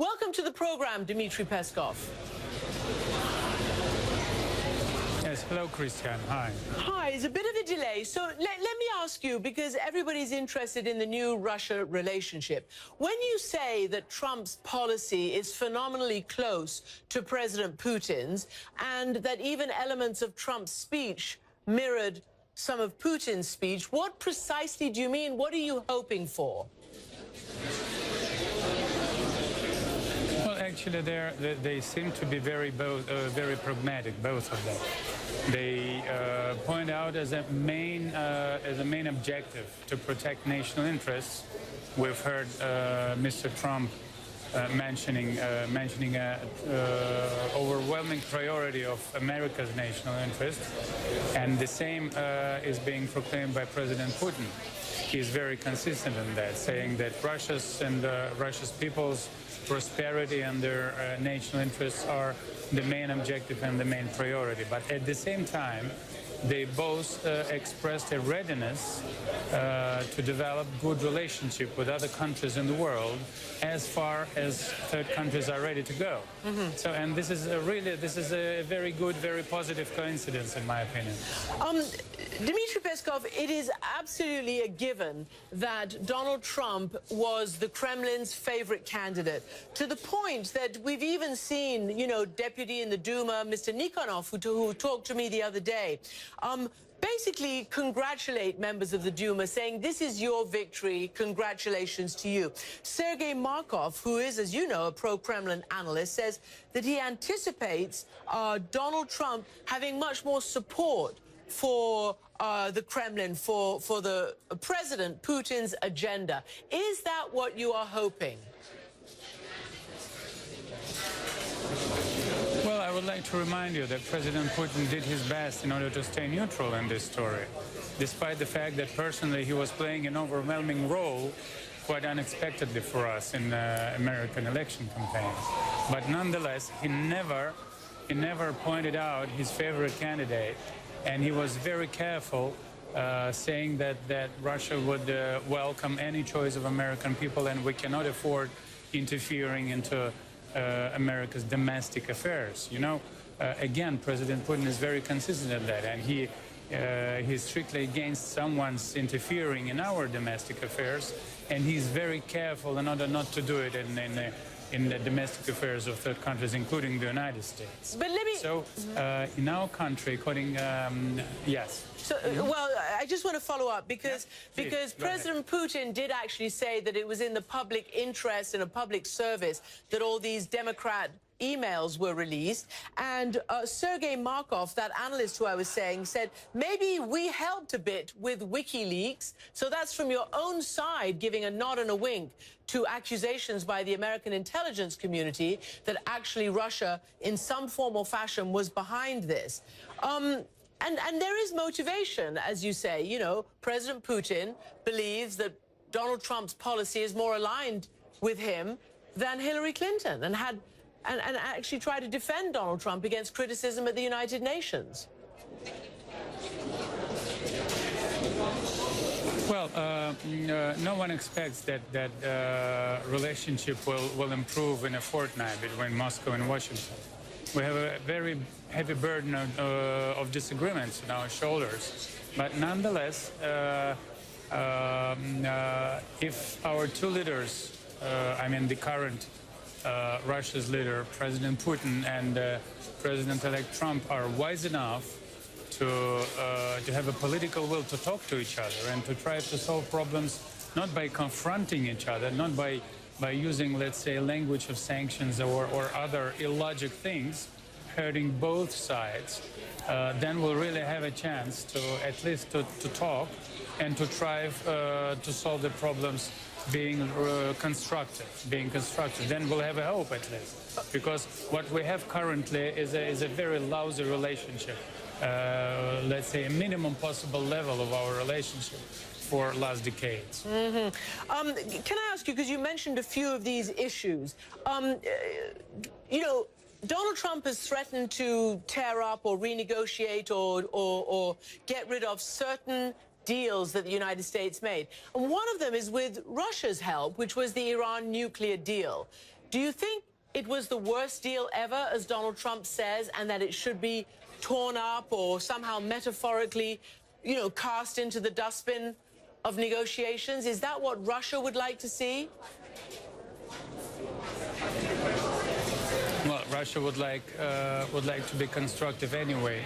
Welcome to the program, Dmitry Peskov. Yes, hello, Christian. Hi. Hi, it's a bit of a delay. So let me ask you, because everybody's interested in the new Russia relationship. When you say that Trump's policy is phenomenally close to President Putin's, and that even elements of Trump's speech mirrored some of Putin's speech, what precisely do you mean? What are you hoping for? Actually, they seem to be very pragmatic, both of them. They point out as a main objective to protect national interests. We've heard Mr. Trump mentioning an overwhelming priority of America's national interest, and the same is being proclaimed by President Putin. He's very consistent in that, saying that Russia's people's prosperity and their national interests are the main objective and the main priority. But at the same time, they both expressed a readiness to develop good relationship with other countries in the world, as far as third countries are ready to go. So, and this is a very good, very positive coincidence, in my opinion. Dmitry Peskov, it is absolutely a given that Donald Trump was the Kremlin's favorite candidate, to the point that we've even seen, Deputy in the Duma, Mr. Nikonov, who talked to me the other day, basically congratulate members of the Duma, saying, this is your victory, congratulations to you. Sergei Markov, who is, as you know, a pro-Kremlin analyst, says that he anticipates Donald Trump having much more support for the Kremlin, for the President Putin's agenda. Is that what you are hoping? Well, I would like to remind you that President Putin did his best in order to stay neutral in this story, despite the fact that personally he was playing an overwhelming role, quite unexpectedly for us, in the American election campaign. But nonetheless, he never pointed out his favorite candidate, and he was very careful, saying that Russia would welcome any choice of American people, and we cannot afford interfering into America's domestic affairs. Again, President Putin is very consistent in that, and he's strictly against someone's interfering in our domestic affairs, and he's very careful in order not to do it in the domestic affairs of third countries, including the United States. But let me... So, in our country, according... yes. So, well, I just want to follow up, because President Putin did actually say that it was in the public interest, in a public service, that all these Democrat emails were released. And Sergei Markov, that analyst who I was saying, said, maybe we helped a bit with WikiLeaks. So that's from your own side, giving a nod and a wink to accusations by the American intelligence community that actually Russia, in some form or fashion, was behind this. And there is motivation, as you say. President Putin believes that Donald Trump's policy is more aligned with him than Hillary Clinton, and actually tried to defend Donald Trump against criticism at the United Nations. Well, no one expects that relationship will improve in a fortnight between Moscow and Washington. We have a very heavy burden of disagreements on our shoulders. But nonetheless, if our two leaders, the current Russia's leader, President Putin, and President-elect Trump, are wise enough to have a political will to talk to each other and to try to solve problems, not by confronting each other, not by using, let's say, language of sanctions or other illogic things, hurting both sides, then we'll really have a chance to at least to talk and to try to solve the problems being constructive. Then we'll have a hope at least, because what we have currently is a very lousy relationship. Let's say a minimum possible level of our relationship for last decades. Can I ask you, because you mentioned a few of these issues, Donald Trump has threatened to tear up or renegotiate or get rid of certain deals that the United States made. And one of them is with Russia's help, which was the Iran nuclear deal. Do you think it was the worst deal ever, as Donald Trump says, and that it should be torn up or somehow metaphorically, you know, cast into the dustbin of negotiations? Is that what Russia would like to see? Well, Russia would like to be constructive anyway,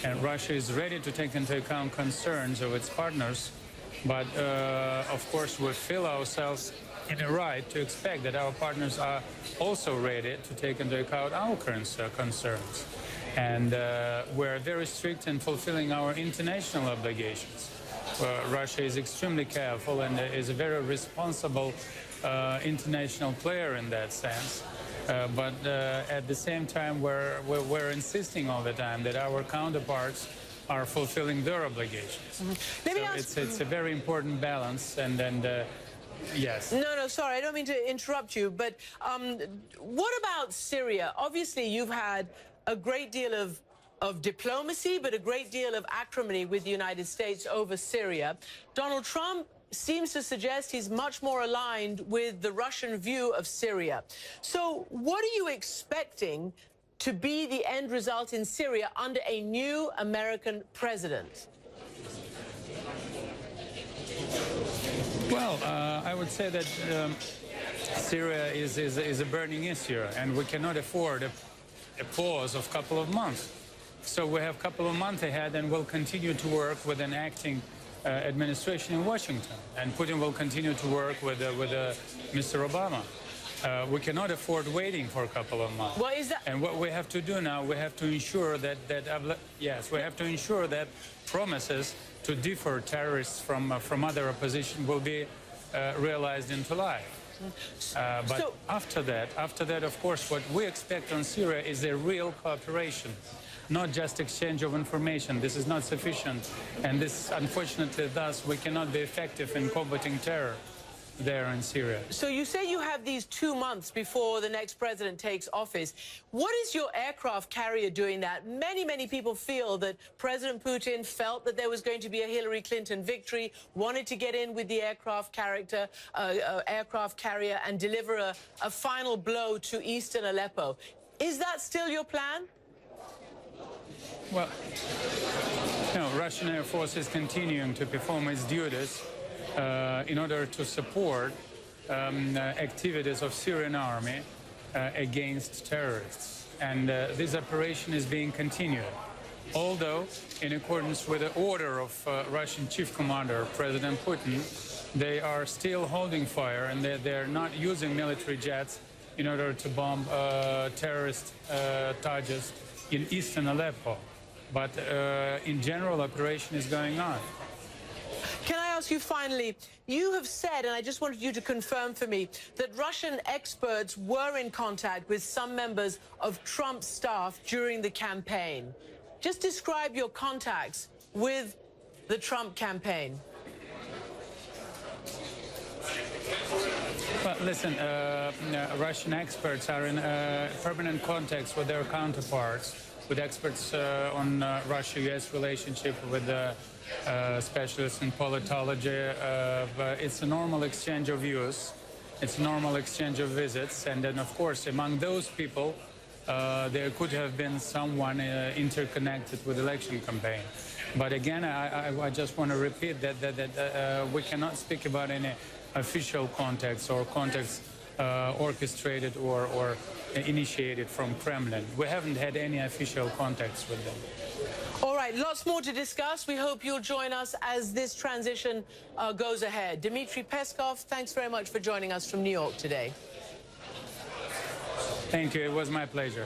and Russia is ready to take into account concerns of its partners. But of course, we feel ourselves in a right to expect that our partners are also ready to take into account our concerns. And we're very strict in fulfilling our international obligations. Russia is extremely careful and is a very responsible international player in that sense. But at the same time, we're insisting all the time that our counterparts are fulfilling their obligations. So it's a very important balance, and yes. No, sorry, I don't mean to interrupt you, but what about Syria? Obviously, you've had a great deal of diplomacy, but a great deal of acrimony with the United States over Syria. Donald Trump seems to suggest he's much more aligned with the Russian view of Syria. So what are you expecting to be the end result in Syria under a new American president? Well, I would say that Syria is a burning issue, and we cannot afford a pause of a couple of months. So we have a couple of months ahead, and we'll continue to work with an acting administration in Washington, and Putin will continue to work with Mr. Obama. We cannot afford waiting for a couple of months. Well, is that... And what we have to do now, we have to ensure that we have to ensure that promises to defer terrorists from other opposition will be realized into life. But after that, of course, what we expect on Syria is a real cooperation, not just exchange of information. This is not sufficient, and this, unfortunately, thus we cannot be effective in combating terror there in Syria. So you say you have these 2 months before the next president takes office. What is your aircraft carrier doing that? Many people feel that President Putin felt that there was going to be a Hillary Clinton victory, wanted to get in with the aircraft carrier and deliver a final blow to eastern Aleppo. Is that still your plan? Well, no, Russian Air Force is continuing to perform its duties in order to support activities of Syrian army against terrorists. And this operation is being continued. Although, in accordance with the order of Russian chief commander, President Putin, they are still holding fire, and they're not using military jets in order to bomb terrorist targets in eastern Aleppo. But in general, operation is going on. Can I ask you finally, you have said, and I just wanted you to confirm for me, that Russian experts were in contact with some members of Trump's staff during the campaign. Just describe your contacts with the Trump campaign. Well, listen, Russian experts are in permanent contact with their counterparts, with experts on Russia-US relationship, with specialists in politology. It's a normal exchange of views. It's a normal exchange of visits. And then, of course, among those people, there could have been someone interconnected with election campaign. But again, I just want to repeat that we cannot speak about any official contacts or contacts orchestrated or initiated from Kremlin. We haven't had any official contacts with them. All right, lots more to discuss. We hope you'll join us as this transition goes ahead. Dmitry Peskov, thanks very much for joining us from New York today. Thank you. It was my pleasure.